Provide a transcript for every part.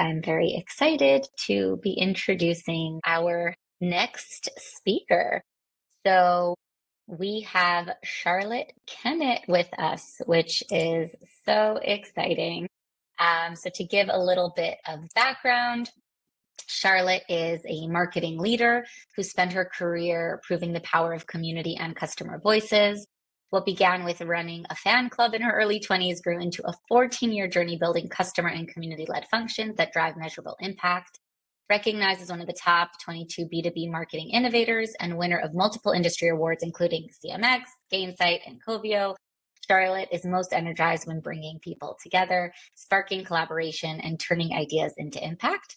I'm very excited to be introducing our next speaker. So we have Charlotte Kennett with us, which is so exciting. So to give a little bit of background, Charlotte is a marketing leader who spent her career proving the power of community and customer voices. What began with running a fan club in her early 20s grew into a 14-year journey building customer and community-led functions that drive measurable impact. Recognized as one of the top 22 B2B marketing innovators and winner of multiple industry awards, including CMX, Gainsight, and Covio, Charlotte is most energized when bringing people together, sparking collaboration, and turning ideas into impact.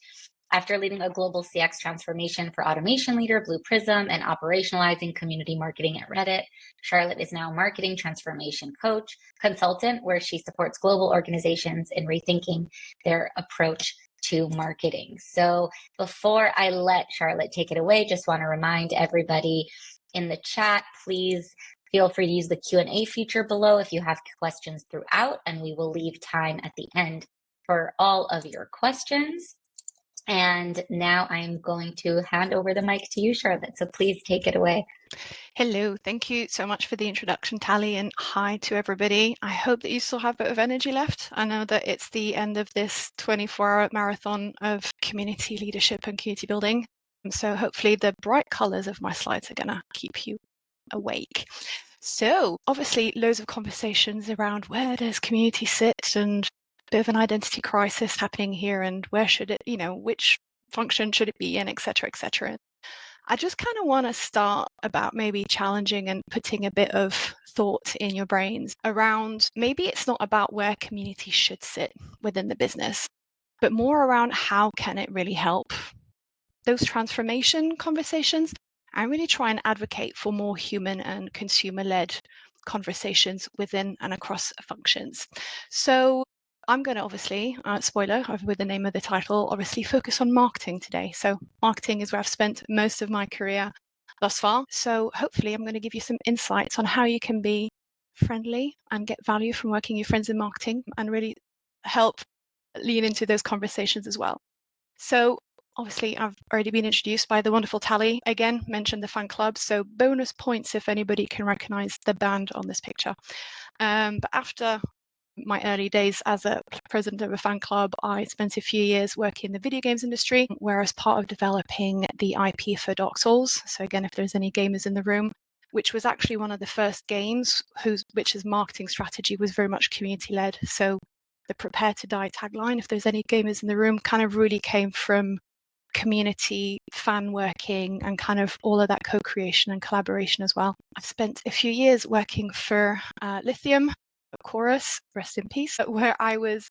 After leading a global CX transformation for automation leader Blue Prism and operationalizing community marketing at Reddit, Charlotte is now a marketing transformation coach, consultant, where she supports global organizations in rethinking their approach to marketing. So before I let Charlotte take it away, just want to remind everybody in the chat, please feel free to use the Q&A feature below if you have questions throughout, and we will leave time at the end for all of your questions. And now I'm going to hand over the mic to you, Charlotte. So please take it away. Hello, thank you so much for the introduction, Tally, and hi to everybody. I hope that you still have a bit of energy left. I know that it's the end of this 24-hour marathon of community leadership and community building. And so hopefully the bright colors of my slides are going to keep you awake. So obviously loads of conversations around where does community sit and a bit of an identity crisis happening here and where should it, which function should it be in, et cetera, et cetera. I just kind of want to start about maybe challenging and putting a bit of thought in your brains around maybe it's not about where community should sit within the business, but more around how can it really help those transformation conversations and really try and advocate for more human and consumer-led conversations within and across functions. So I'm going to obviously, spoiler with the name of the title, obviously focus on marketing today. So marketing is where I've spent most of my career thus far. So hopefully I'm going to give you some insights on how you can be friendly and get value from working with your friends in marketing and really help lean into those conversations as well. So obviously I've already been introduced by the wonderful Tally, again, mentioned the fan club. So bonus points if anybody can recognize the band on this picture. But after my early days as a president of a fan club, I spent a few years working in the video games industry, where I was part of developing the IP for Dark Souls. So again, if there's any gamers in the room, which was actually one of the first games which marketing strategy was very much community-led. So the Prepare to Die tagline, if there's any gamers in the room, kind of really came from community fan working and kind of all of that co-creation and collaboration as well. I've spent a few years working for Lithium, Chorus, rest in peace, where I was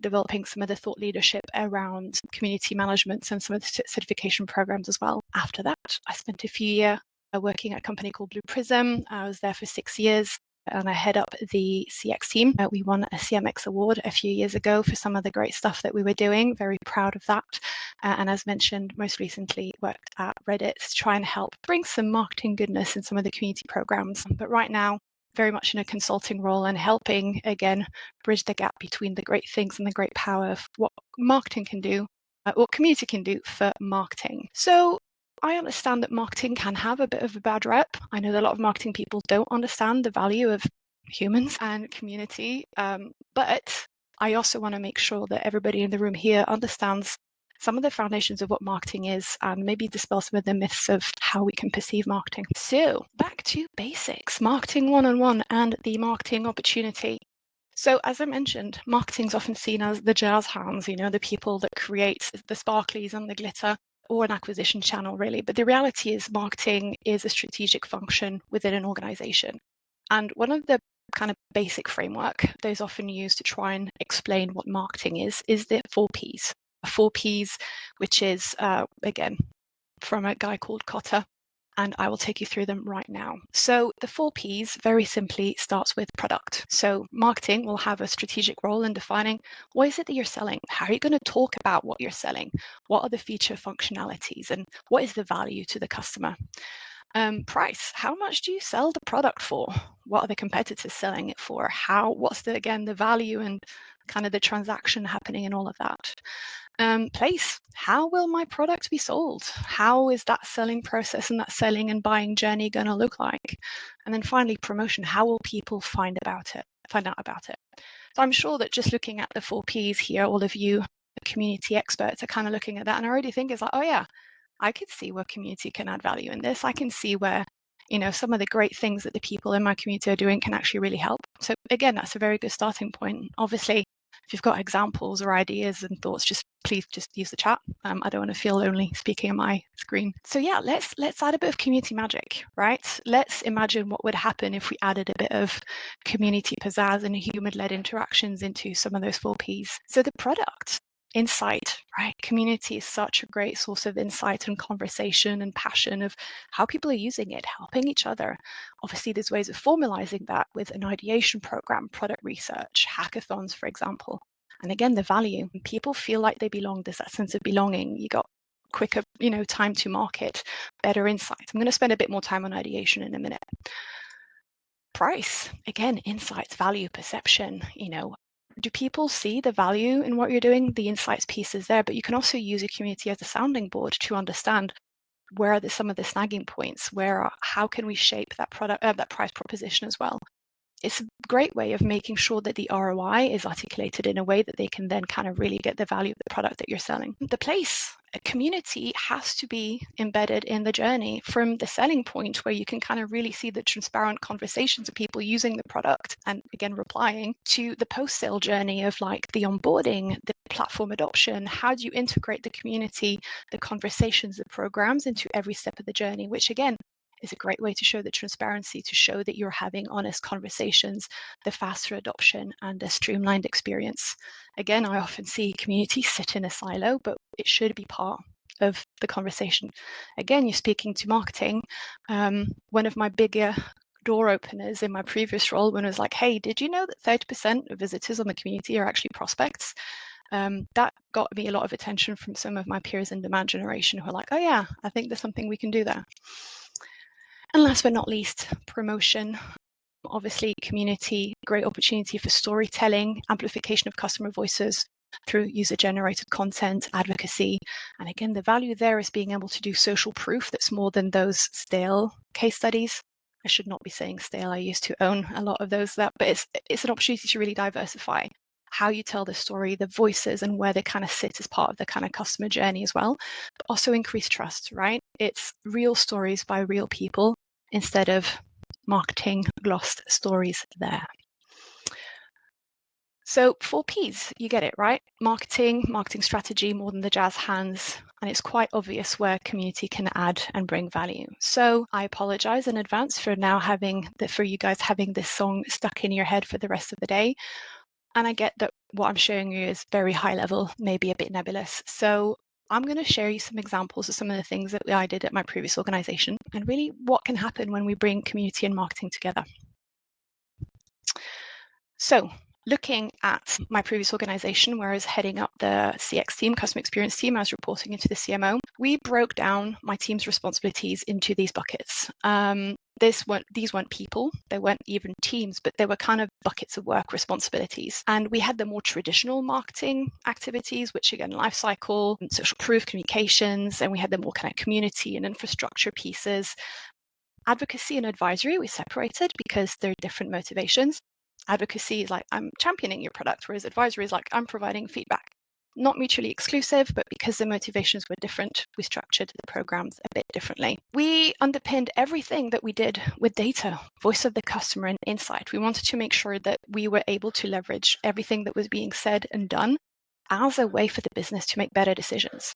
developing some of the thought leadership around community management and some of the certification programs as well. After that, I spent a few years working at a company called Blue Prism. I was there for 6 years and I head up the CX team. We won a CMX award a few years ago for some of the great stuff that we were doing. Very proud of that. And as mentioned, most recently worked at Reddit to try and help bring some marketing goodness in some of the community programs. But right now, very much in a consulting role and helping, again, bridge the gap between the great things and the great power of what marketing can do, what community can do for marketing. So I understand that marketing can have a bit of a bad rep. I know that a lot of marketing people don't understand the value of humans and community, but I also want to make sure that everybody in the room here understands some of the foundations of what marketing is and maybe dispel some of the myths of how we can perceive marketing. So back to basics, marketing 101 and the marketing opportunity. So as I mentioned, marketing is often seen as the jazz hands, the people that create the sparklies and the glitter, or an acquisition channel really. But the reality is marketing is a strategic function within an organization. And one of the kind of basic framework that is often used to try and explain what marketing is the 4 Ps. 4 Ps, which is, again, from a guy called Cotter, and I will take you through them right now. So the 4 Ps very simply starts with product. So marketing will have a strategic role in defining what is it that you're selling? How are you going to talk about what you're selling? What are the feature functionalities and what is the value to the customer? Price, how much do you sell the product for? What are the competitors selling it for? What's the value and kind of the transaction happening in all of that? Place, how will my product be sold? How is that selling process and that selling and buying journey going to look like? And then finally, promotion, how will people find out about it? So I'm sure that just looking at the 4Ps here, all of you community experts are kind of looking at that and already think it's like, oh yeah, I could see where community can add value in this. I can see where, some of the great things that the people in my community are doing can actually really help. So again, that's a very good starting point. Obviously, if you've got examples or ideas and thoughts, please use the chat. I don't want to feel lonely speaking on my screen. So yeah, let's add a bit of community magic, right? Let's imagine what would happen if we added a bit of community pizzazz and human-led interactions into some of those 4Ps. So the product, insight, right? Community is such a great source of insight and conversation and passion of how people are using it, helping each other. Obviously, there's ways of formalizing that with an ideation program, product research, hackathons, for example. And again, the value, people feel like they belong, there's that sense of belonging. You got quicker, time to market, better insights. I'm going to spend a bit more time on ideation in a minute. Price, again, insights, value, perception, do people see the value in what you're doing? The insights piece is there, but you can also use your community as a sounding board to understand where are some of the snagging points, how can we shape that that price proposition as well. It's a great way of making sure that the ROI is articulated in a way that they can then kind of really get the value of the product that you're selling. The place, a community has to be embedded in the journey from the selling point where you can kind of really see the transparent conversations of people using the product and again replying to the post-sale journey of like the onboarding, the platform adoption. How do you integrate the community, the conversations, the programs into every step of the journey, which again is a great way to show the transparency, to show that you're having honest conversations, the faster adoption and a streamlined experience. Again, I often see communities sit in a silo, but it should be part of the conversation. Again, you're speaking to marketing. One of my bigger door openers in my previous role when it was like, hey, did you know that 30% of visitors on the community are actually prospects? That got me a lot of attention from some of my peers in demand generation who are like, oh yeah, I think there's something we can do there. And last but not least, promotion. Obviously, community, great opportunity for storytelling, amplification of customer voices through user-generated content, advocacy. And again, the value there is being able to do social proof that's more than those stale case studies. I should not be saying stale. I used to own a lot of those, but it's an opportunity to really diversify how you tell the story, the voices, and where they kind of sit as part of the kind of customer journey as well, but also increase trust, right? It's real stories by real people instead of marketing glossed stories there. So 4Ps, you get it, right? Marketing strategy, more than the jazz hands, and it's quite obvious where community can add and bring value. So I apologize in advance for you guys having this song stuck in your head for the rest of the day. And I get that what I'm showing you is very high level, maybe a bit nebulous. So I'm going to share you some examples of some of the things that I did at my previous organization and really what can happen when we bring community and marketing together. So looking at my previous organization where I was heading up the CX team, customer experience team, I was reporting into the CMO. We broke down my team's responsibilities into these buckets. These weren't people, they weren't even teams, but they were kind of buckets of work responsibilities. And we had the more traditional marketing activities, which again, lifecycle, social proof, communications, and we had the more kind of community and infrastructure pieces. Advocacy and advisory, we separated because they're different motivations. Advocacy is like, I'm championing your product, whereas advisory is like, I'm providing feedback. Not mutually exclusive, but because the motivations were different, we structured the programs a bit differently. We underpinned everything that we did with data, voice of the customer, and insight. We wanted to make sure that we were able to leverage everything that was being said and done as a way for the business to make better decisions.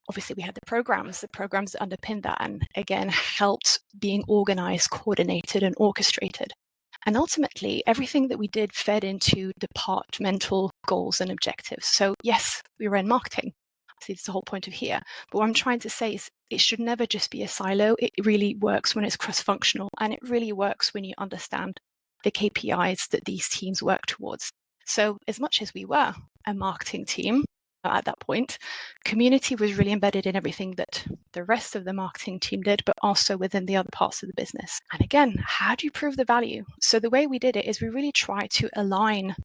Obviously, we had the programs that underpinned that and again helped being organized, coordinated, and orchestrated. And ultimately, everything that we did fed into departmental goals and objectives. So yes, we ran marketing. See, it's the whole point of here. But what I'm trying to say is it should never just be a silo. It really works when it's cross-functional, and it really works when you understand the KPIs that these teams work towards. So as much as we were a marketing team, at that point, community was really embedded in everything that the rest of the marketing team did, but also within the other parts of the business. And again, how do you prove the value? So the way we did it is we really try to align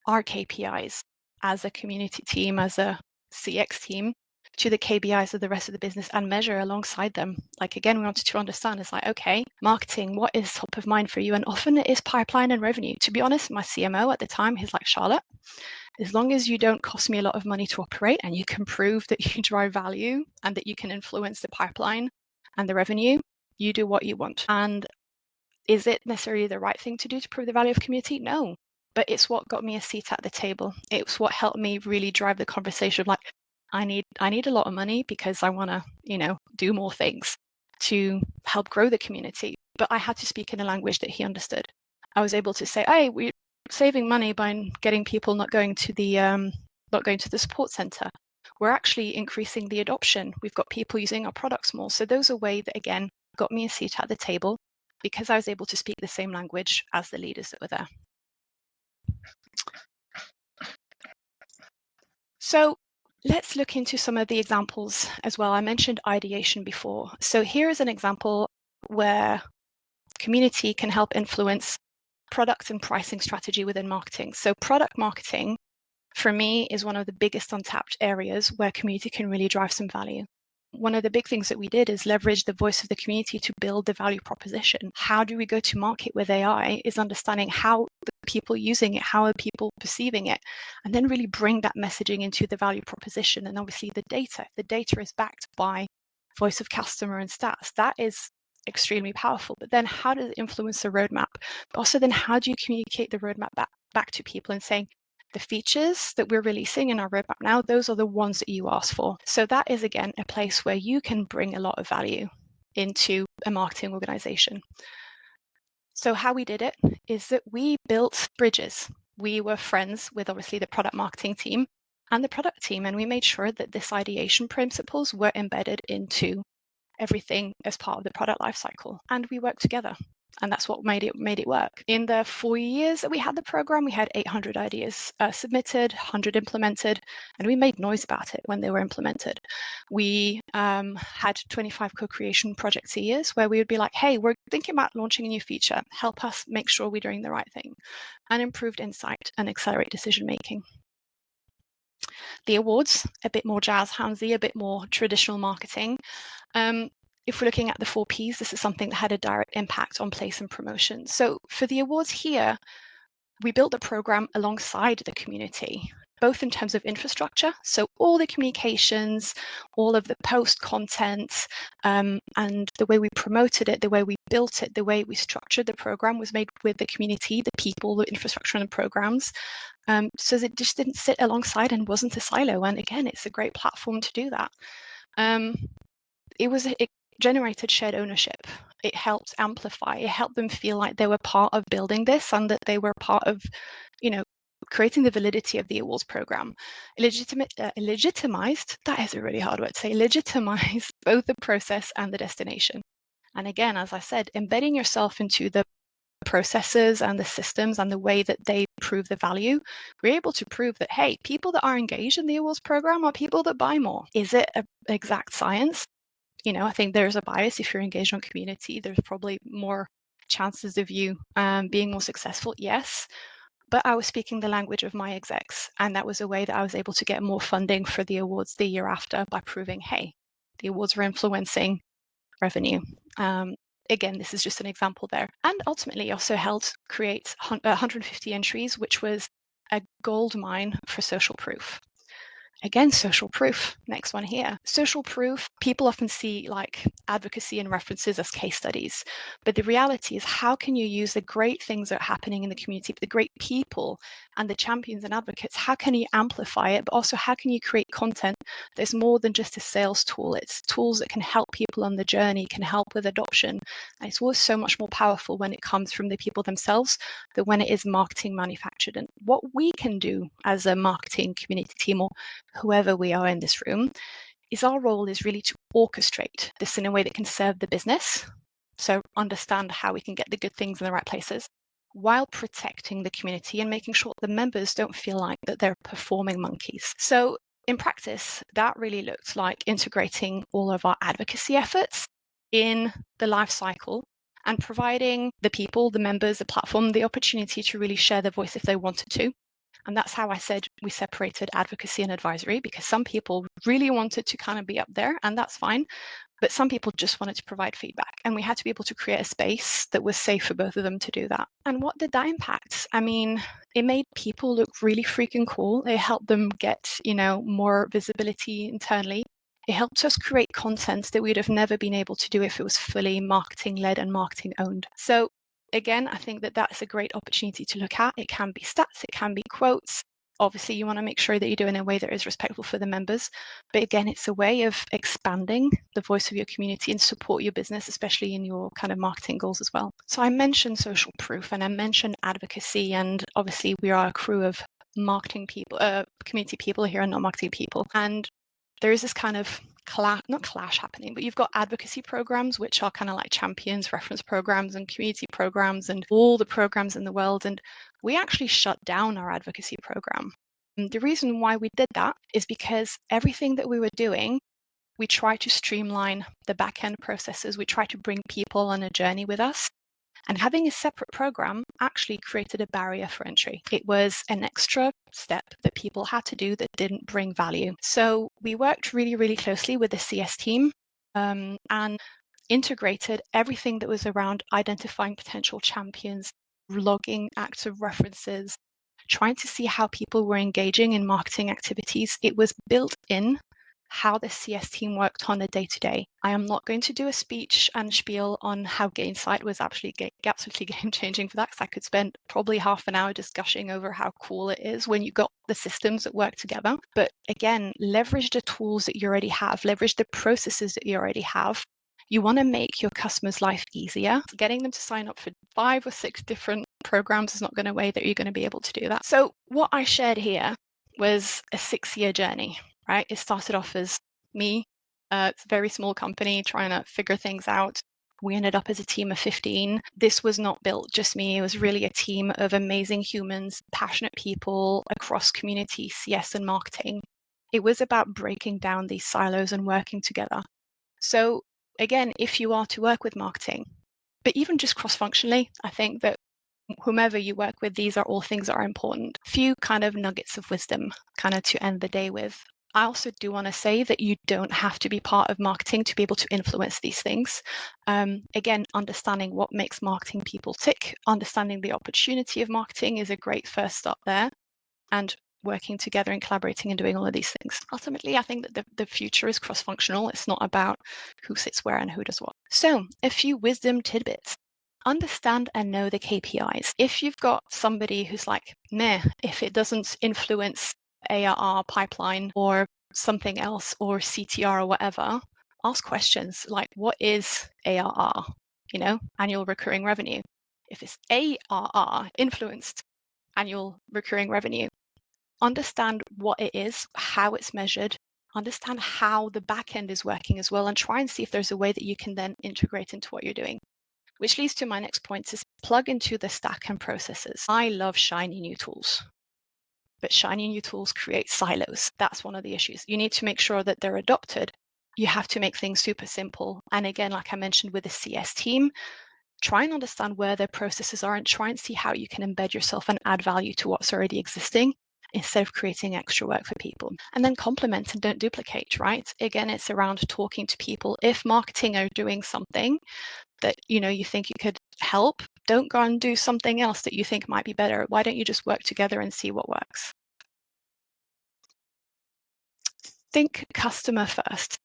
our KPIs as a community team, as a CX team, to the KPIs of the rest of the business and measure alongside them. Like, again, we wanted to understand, it's like, okay, marketing, what is top of mind for you? And often it is pipeline and revenue. To be honest, my CMO at the time, he's like, Charlotte, as long as you don't cost me a lot of money to operate and you can prove that you drive value and that you can influence the pipeline and the revenue, you do what you want. And is it necessarily the right thing to do to prove the value of community? No, but it's what got me a seat at the table. It's what helped me really drive the conversation of like, I need a lot of money because I want to, do more things to help grow the community. But I had to speak in a language that he understood. I was able to say, hey, we're saving money by getting people not going to the support center. We're actually increasing the adoption. We've got people using our products more. So those are ways that, again, got me a seat at the table because I was able to speak the same language as the leaders that were there. So let's look into some of the examples as well. I mentioned ideation before. So here is an example where community can help influence product and pricing strategy within marketing. So product marketing, for me, is one of the biggest untapped areas where community can really drive some value. One of the big things that we did is leverage the voice of the community to build the value proposition. How do we go to market with AI is understanding how the people using it, how are people perceiving it, and then really bring that messaging into the value proposition. And obviously the data is backed by voice of customer and stats. That is extremely powerful. But then how does it influence the roadmap? But also then how do you communicate the roadmap back to people and saying, the features that we're releasing in our roadmap now, those are the ones that you asked for. So that is, again, a place where you can bring a lot of value into a marketing organization. So how we did it is that we built bridges. We were friends with, obviously, the product marketing team and the product team, and we made sure that this ideation principles were embedded into everything as part of the product lifecycle, and we worked together. And that's what made it work. In the 4 years that we had the program, we had 800 ideas submitted, 100 implemented, and we made noise about it when they were implemented. We had 25 co-creation projects a year where we would be like, hey, we're thinking about launching a new feature. Help us make sure we're doing the right thing, and improved insight and accelerate decision making. The awards, a bit more jazz handsy, a bit more traditional marketing. If we're looking at the 4 Ps, this is something that had a direct impact on place and promotion. So for the awards here, we built the program alongside the community, both in terms of infrastructure, so all the communications, all of the post content, and the way we promoted it, the way we built it, the way we structured the program was made with the community, the people, the infrastructure and the programs. So it just didn't sit alongside and wasn't a silo. And again, it's a great platform to do that. It generated shared ownership. It helped amplify. It helped them feel like they were part of building this and that they were part of, creating the validity of the awards program. Legitimized, that is a really hard word to say, legitimized both the process and the destination. And again, as I said, embedding yourself into the processes and the systems and the way that they prove the value, we're able to prove that, hey, people that are engaged in the awards program are people that buy more. Is it an exact science? I think there's a bias. If you're engaged on community, there's probably more chances of you being more successful. Yes. But I was speaking the language of my execs, and that was a way that I was able to get more funding for the awards the year after by proving, hey, the awards were influencing revenue. Again, this is just an example there. And ultimately also helped create 150 entries, which was a gold mine for social proof. Again, social proof, next one here. Social proof, people often see like advocacy and references as case studies, but the reality is how can you use the great things that are happening in the community, the great people and the champions and advocates, how can you amplify it, but also how can you create content that's more than just a sales tool? It's tools that can help people on the journey, can help with adoption. And it's always so much more powerful when it comes from the people themselves than when it is marketing manufactured. And what we can do as a marketing community team or whoever we are in this room, is our role is really to orchestrate this in a way that can serve the business. So understand how we can get the good things in the right places, while protecting the community and making sure the members don't feel like that they're performing monkeys. So in practice, that really looked like integrating all of our advocacy efforts in the life cycle and providing the people, the members, the platform, the opportunity to really share their voice if they wanted to. And that's how I said we separated advocacy and advisory, because some people really wanted to kind of be up there, and that's fine. But some people just wanted to provide feedback, and we had to be able to create a space that was safe for both of them to do that. And what did that impact? I mean, it made people look really freaking cool. It helped them get, more visibility internally. It helps us create content that we'd have never been able to do if it was fully marketing led and marketing owned. So again, I think that that's a great opportunity to look at. It can be stats, it can be quotes. Obviously, you want to make sure that you do it in a way that is respectful for the members. But again, it's a way of expanding the voice of your community and support your business, especially in your kind of marketing goals as well. So I mentioned social proof and I mentioned advocacy, and obviously we are a crew of marketing people, community people here and not marketing people. And there is this kind of not clash happening, but you've got advocacy programs, which are kind of like champions, reference programs, and community programs, and all the programs in the world. And we actually shut down our advocacy program. And the reason why we did that is because everything that we were doing, we try to streamline the back end processes. We try to bring people on a journey with us. And having a separate program actually created a barrier for entry. It was an extra step that people had to do that didn't bring value. So we worked really, really closely with the CS team and integrated everything that was around identifying potential champions, logging active references, trying to see how people were engaging in marketing activities. It was built in how the CS team worked on a day-to-day. I am not going to do a speech and spiel on how Gainsight was absolutely game-changing for that, because I could spend probably half an hour just gushing over how cool it is when you got the systems that work together. But again, leverage the tools that you already have, leverage the processes that you already have. You want to make your customer's life easier. Getting them to sign up for 5 or 6 different programs is not going to way that you're going to be able to do that. So what I shared here was a 6-year journey. Right? It started off as me, it's a very small company trying to figure things out. We ended up as a team of 15. This was not built just me. It was really a team of amazing humans, passionate people across community, CS, and marketing. It was about breaking down these silos and working together. So again, if you are to work with marketing, but even just cross-functionally, I think that whomever you work with, these are all things that are important. Few kind of nuggets of wisdom kind of to end the day with. I also do want to say that you don't have to be part of marketing to be able to influence these things. Again, understanding what makes marketing people tick, understanding the opportunity of marketing is a great first step there, and working together and collaborating and doing all of these things. Ultimately, I think that the future is cross-functional. It's not about who sits where and who does what. So a few wisdom tidbits. Understand and know the KPIs. If you've got somebody who's like, meh, if it doesn't influence ARR pipeline or something else or CTR or whatever, ask questions like, what is ARR? Annual recurring revenue. If it's ARR, influenced annual recurring revenue, understand what it is, how it's measured, understand how the back end is working as well, and try and see if there's a way that you can then integrate into what you're doing. Which leads to my next point, is plug into the stack and processes. I love shiny new tools, but shiny new tools create silos. That's one of the issues. You need to make sure that they're adopted. You have to make things super simple. And again, like I mentioned with the CS team, try and understand where their processes are and try and see how you can embed yourself and add value to what's already existing instead of creating extra work for people. And then complement and don't duplicate, right? Again, it's around talking to people. If marketing are doing something that you think you could help, don't go and do something else that you think might be better. Why don't you just work together and see what works? Think customer first.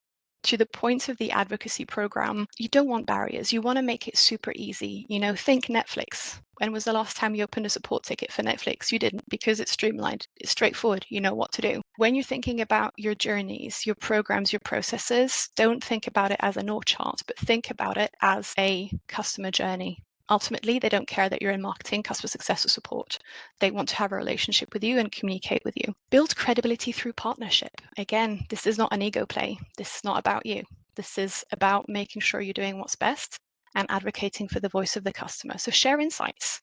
To the point of the advocacy program, you don't want barriers. You want to make it super easy. Think Netflix. When was the last time you opened a support ticket for Netflix? You didn't, because it's streamlined. It's straightforward. You know what to do. When you're thinking about your journeys, your programs, your processes, don't think about it as an org chart, but think about it as a customer journey. Ultimately, they don't care that you're in marketing, customer success, or support. They want to have a relationship with you and communicate with you. Build credibility through partnership. Again, this is not an ego play. This is not about you. This is about making sure you're doing what's best and advocating for the voice of the customer. So share insights.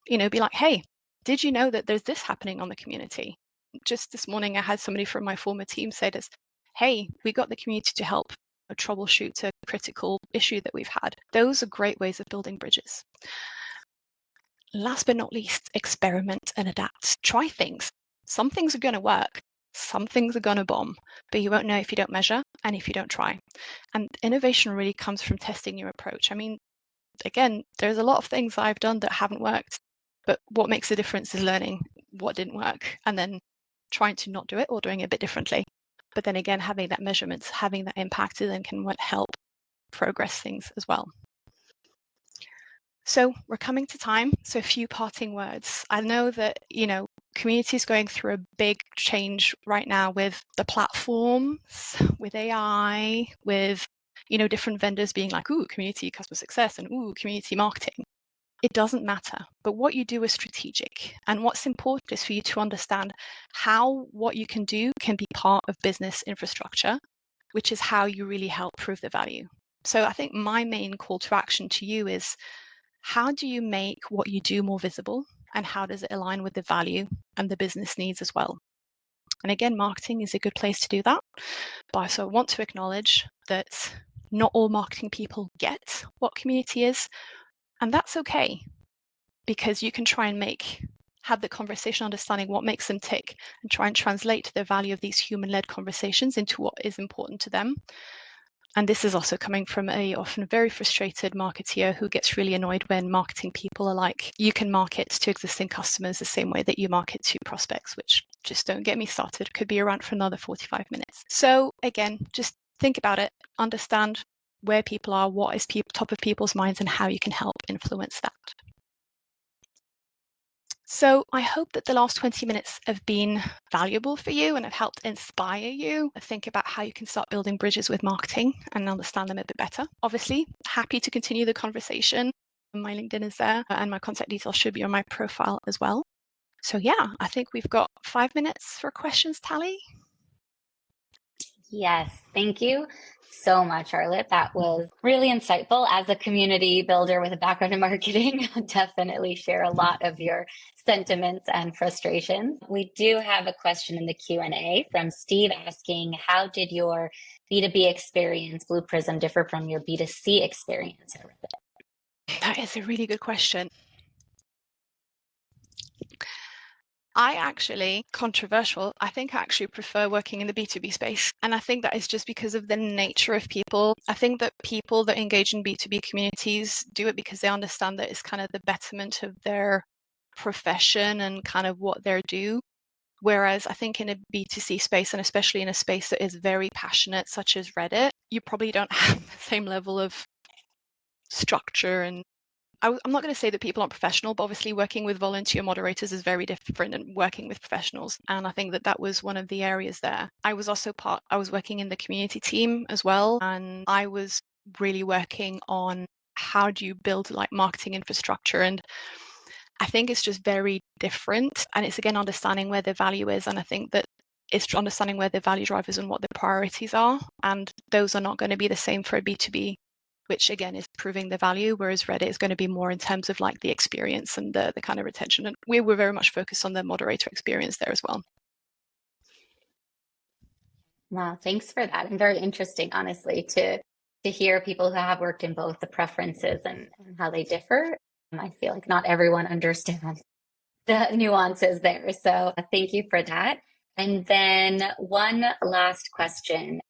be like, hey, did you know that there's this happening on the community? Just this morning, I had somebody from my former team say this, hey, we got the community to help troubleshoot a critical issue that we've had. Those are great ways of building bridges. Last but not least, experiment and adapt. Try things. Some things are going to work. Some things are going to bomb, but you won't know if you don't measure and if you don't try. And innovation really comes from testing your approach. I mean, again, there's a lot of things I've done that haven't worked, but what makes a difference is learning what didn't work and then trying to not do it or doing it a bit differently. But then again, having that measurement, having that impact then can help progress things as well. So we're coming to time. So a few parting words. I know that, community is going through a big change right now with the platforms, with AI, with, different vendors being like, ooh, community customer success and ooh, community marketing. It doesn't matter, but what you do is strategic. And what's important is for you to understand how what you can do can be part of business infrastructure, which is how you really help prove the value. So I think my main call to action to you is, how do you make what you do more visible, and how does it align with the value and the business needs as well? And again, marketing is a good place to do that. But I also want to acknowledge that not all marketing people get what community is, and that's okay, because you can try and have the conversation understanding what makes them tick and try and translate the value of these human-led conversations into what is important to them. And this is also coming from a often very frustrated marketeer who gets really annoyed when marketing people are like, you can market to existing customers the same way that you market to prospects, which just don't get me started. Could be around for another 45 minutes. So again, just think about it, understand where people are, what is top of people's minds, and how you can help influence that. So I hope that the last 20 minutes have been valuable for you and have helped inspire you to think about how you can start building bridges with marketing and understand them a bit better. Obviously, happy to continue the conversation. My LinkedIn is there and my contact details should be on my profile as well. So yeah, I think we've got 5 minutes for questions, Tally. Yes, thank you so much, Charlotte. That was really insightful. As a community builder with a background in marketing, definitely share a lot of your sentiments and frustrations. We do have a question in the Q&A from Steve asking, how did your B2B experience, Blue Prism, differ from your B2C experience? That is a really good question. Controversial, I think I actually prefer working in the B2B space. And I think that is just because of the nature of people. I think that people that engage in B2B communities do it because they understand that it's kind of the betterment of their profession and kind of what they're due. Whereas I think in a B2C space, and especially in a space that is very passionate, such as Reddit, you probably don't have the same level of structure. And I'm not going to say that people aren't professional, but obviously working with volunteer moderators is very different than working with professionals. And I think that was one of the areas there. I was working in the community team as well. And I was really working on how do you build like marketing infrastructure. And I think it's just very different. And it's again, understanding where the value is. And I think that it's understanding where the value drivers and what the priorities are. And those are not going to be the same for a B2B, which again is proving the value, whereas Reddit is going to be more in terms of like the experience and the kind of retention. And we were very much focused on the moderator experience there as well. Wow, thanks for that. And very interesting, honestly, to hear people who have worked in both, the preferences and how they differ. I feel like not everyone understands the nuances there. So thank you for that. And then one last question.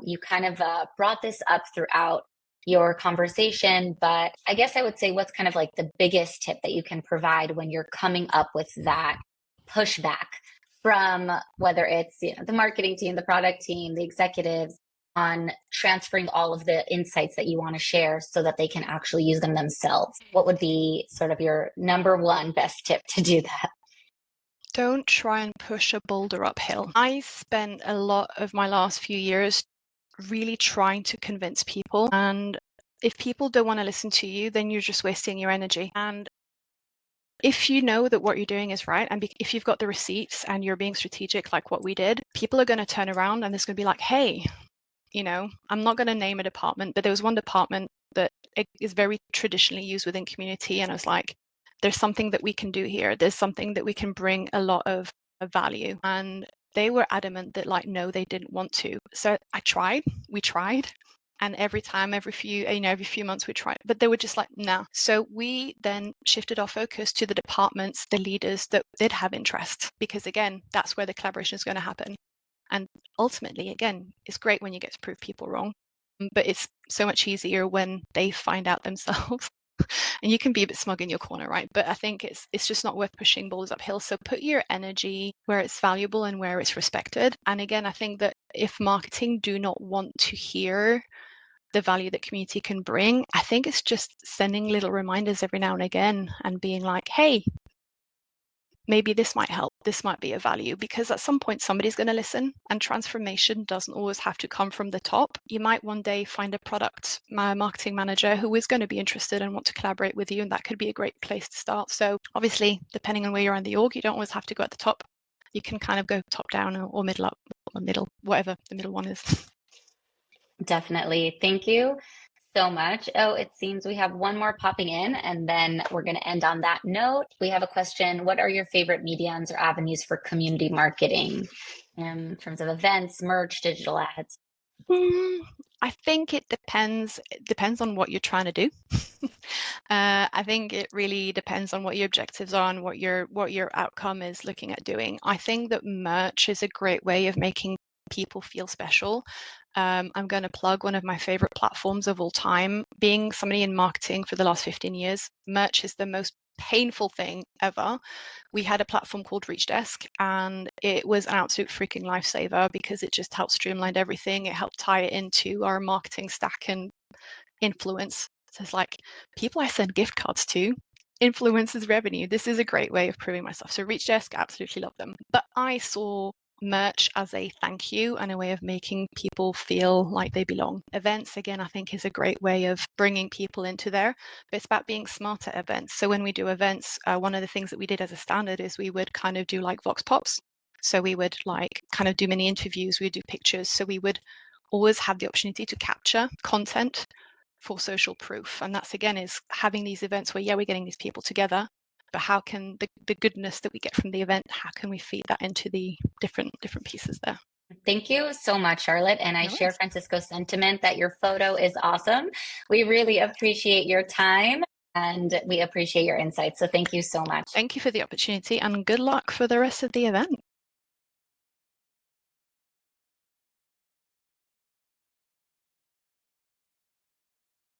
You kind of brought this up throughout your conversation, but I guess I would say, what's kind of like the biggest tip that you can provide when you're coming up with that pushback from whether it's the marketing team, the product team, the executives, on transferring all of the insights that you want to share so that they can actually use them themselves? What would be sort of your number one best tip to do that? Don't try and push a boulder uphill. I spent a lot of my last few years really trying to convince people. And if people don't want to listen to you, then you're just wasting your energy. And if you know that what you're doing is right, and if you've got the receipts and you're being strategic like what we did, people are going to turn around and it's going to be like, hey, I'm not going to name a department, but there was one department that is very traditionally used within community. And I was like, there's something that we can do here. There's something that we can bring a lot of value. And they were adamant that like, no, they didn't want to. So we tried. And every few months we tried, but they were just like, nah. So we then shifted our focus to the departments, the leaders that did have interest, because again, that's where the collaboration is going to happen. And ultimately, again, it's great when you get to prove people wrong, but it's so much easier when they find out themselves. And you can be a bit smug in your corner, right? But I think it's just not worth pushing boulders uphill. So put your energy where it's valuable and where it's respected. And again, I think that if marketing do not want to hear the value that community can bring, I think it's just sending little reminders every now and again and being like, hey, maybe this might help, this might be a value, because at some point somebody's going to listen, and transformation doesn't always have to come from the top. You might one day find a product marketing manager who is going to be interested and want to collaborate with you, and that could be a great place to start. So obviously, depending on where you're in the org, you don't always have to go at the top. You can kind of go top down or middle up, or middle, whatever the middle one is. Definitely. Thank you so much. Oh, it seems we have one more popping in, and then we're going to end on that note. We have a question. What are your favorite mediums or avenues for community marketing in terms of events, merch, digital ads? I think it depends. It depends on what you're trying to do. I think it really depends on what your objectives are and what your outcome is looking at doing. I think that merch is a great way of making people feel special. I'm going to plug one of my favorite platforms of all time. Being somebody in marketing for the last 15 years, merch is the most painful thing ever. We had a platform called Reach Desk, and it was an absolute freaking lifesaver because it just helped streamline everything. It helped tie it into our marketing stack and influence. So it's like people I send gift cards to influences revenue. This is a great way of proving myself. So Reach Desk, absolutely love them. But I saw merch as a thank you and a way of making people feel like they belong. Events, again, I think is a great way of bringing people into there, but it's about being smart at events. So when we do events, one of the things that we did as a standard is we would kind of do like vox pops. So we would like kind of do mini interviews, we would do pictures. So we would always have the opportunity to capture content for social proof. And that's again is having these events where, yeah, we're getting these people together, but how can the goodness that we get from the event, how can we feed that into the different pieces there? Thank you so much, Charlotte. And I No share worries. Francisco's sentiment that your photo is awesome. We really appreciate your time and we appreciate your insights. So thank you so much. Thank you for the opportunity and good luck for the rest of the event.